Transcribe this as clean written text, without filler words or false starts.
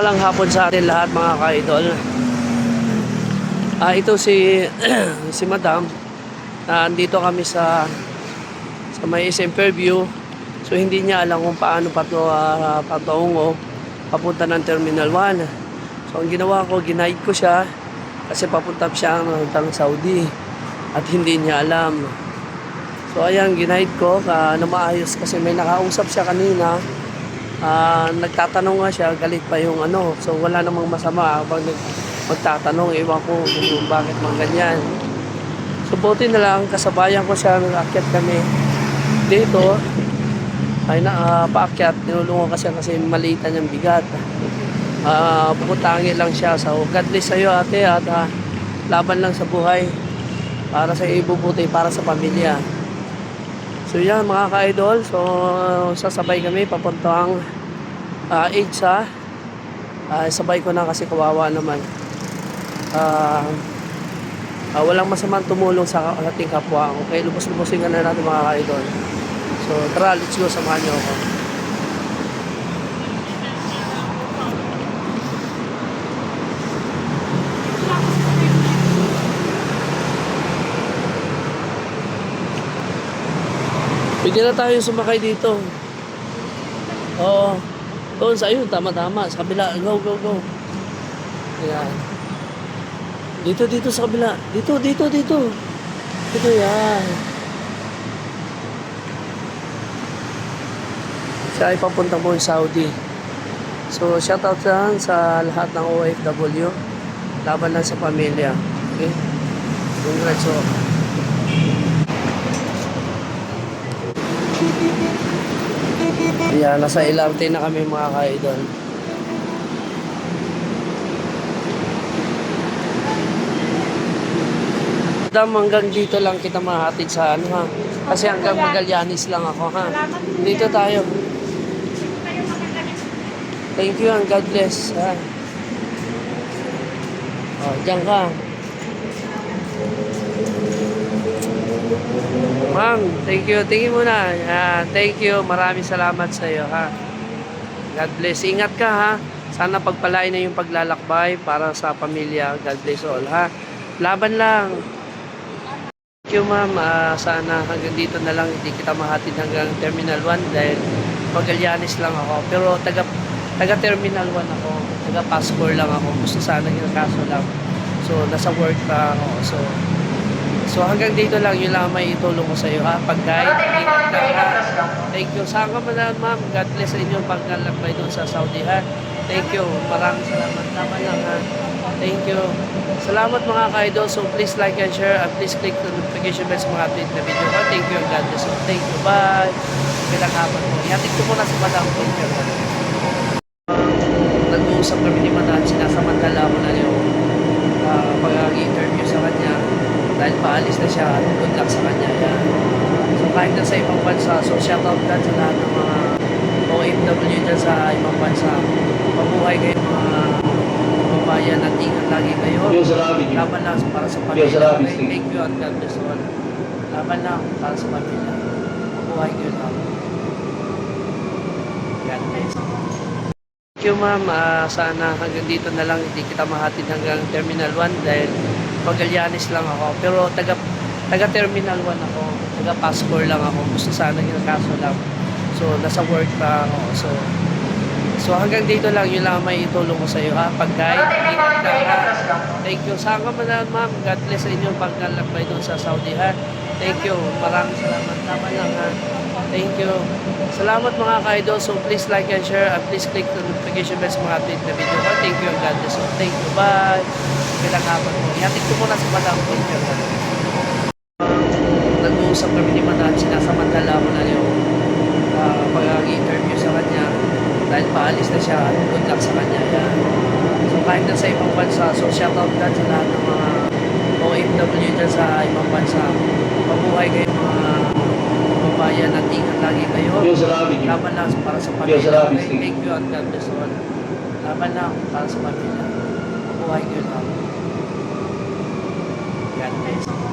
Lang hapon sa atin lahat mga ka-idol. Ito si si Madam. Andito kami sa may SM Fairview. So hindi niya alam kung paano patungo papunta ng Terminal 1. So ang ginawa ko, ginaid ko siya kasi papunta siya ng Saudi at hindi niya alam. So ayan, ginaid ko na maayos kasi may nakausap siya kanina. Nagtatanong nga siya, galit pa yung ano. So wala namang masama pag magtatanong, ewan ko kung bakit man ganyan. So buti na lang, kasabayan ko siya, nag-akyat kami dito. Ay paakyat, tinulungan kasi malitan yung bigat. Pupuntangi lang siya. So God bless sa'yo ate at laban lang sa buhay para sa ibubuti, para sa pamilya. So yan mga ka-idol, so sasabay kami papuntang EDSA. Sabay ko na kasi kawawa naman. Walang masamang tumulong sa ating kapwa. Okay, lubos-lubosin na natin mga ka-idol. So tara, let's go, samahan niyo ako. Pwede na tayo sumakay dito. Oo. Doon sa ayun, tama-tama. Sa kabila. Go, go, go. Ayan. Dito sa kabila. Dito. Dito yan. Siya ay papuntang po Saudi. So, shoutout lang sa lahat ng OFW. Laban lang sa pamilya. Okay? Congrats po. Ayan, nasa LRT na kami mga ka-idol. Hanggang dito lang kita mahatid sa ano ha. Kasi hanggang Magallanes lang ako ha. Dito tayo. Thank you and God bless ha. Diyan ka. Ma'am, thank you. Tingin muna. Thank you. Maraming salamat sa iyo, ha. God bless. Ingat ka, ha. Sana pagpalain na yung paglalakbay para sa pamilya. God bless all, ha. Laban lang. Thank you, ma'am. Sana hanggang dito na lang. Hindi kita mahatid hanggang Terminal 1 dahil Magallanes lang ako. Pero taga Terminal 1 ako. Taga Passport lang ako. Gusto sana yung kaso lang. So, nasa work pa ako. So hanggang dito lang, yun lang may itulong ko sa iyo ha. Pag-guide, ingat ka ha. Thank you. Saan ka man na ma'am? God bless sa inyo paglalakbay doon sa Saudi ha. Thank you. Maraming salamat. Tama lang ha. Thank you. Salamat mga ka-idol. So please like and share and please click the notification bell sa mga update na video ha. Thank you and God bless. So thank you. Bye. Kailangan mo. Yatik ko muna si Madam. Thank you. Nag-uusap kami ni Madam. Sinasamantala ko na yung pag-interview sa kanya. Dahil paalis na siya, good luck sa kanya. Yan. So kahit na sa ibang bansa, so shoutout ka sa lahat ng mga OFW dyan sa ibang bansa. Mabuhay kayo mga babayan at ingat lagi kayo. Laban lang para sa pamilya. Thank you and God bless all. Laban lang para sa pamilya. Mabuhay kayo na. God bless. Thank you ma'am. Sana hanggang dito na lang. Hindi kita mahatid hanggang Terminal 1 dahil Magallanes lang ako. Pero taga Terminal 1 ako. Taga Passport lang ako. Gusto sana yung kaso lang. So nasa work pa ako. So hanggang dito lang, yun lang may itulong ko sa iyo ha. Pag-guide, ingat ka ha. Thank you. Saan ka man na ma'am? God bless sa inyo paglalakbay doon sa Saudi ha. Thank you. Maraming salamat. Tama lang ha. Thank you. Salamat mga ka-idol. So please like and share and please click the notification bell sa mga update na video ha. Thank you and God bless. So thank you. Bye. Kailangan mo. Yatik ko muna si Madam. Thank you. Nag-uusap kami ni Madam. Sinasamantala ko na yung pag-interview sa kanya. Dahil paalis na siya, good luck sa kanya. Yan. So kahit na sa ibang bansa, so shoutout ka sa lahat ng mga OFW dyan sa ibang bansa. Mabuhay kayo mga babayan at ingat lagi kayo. Laban lang para sa pamilya. Thank you and God bless all. Laban lang para sa pamilya. Mabuhay kayo na. God bless.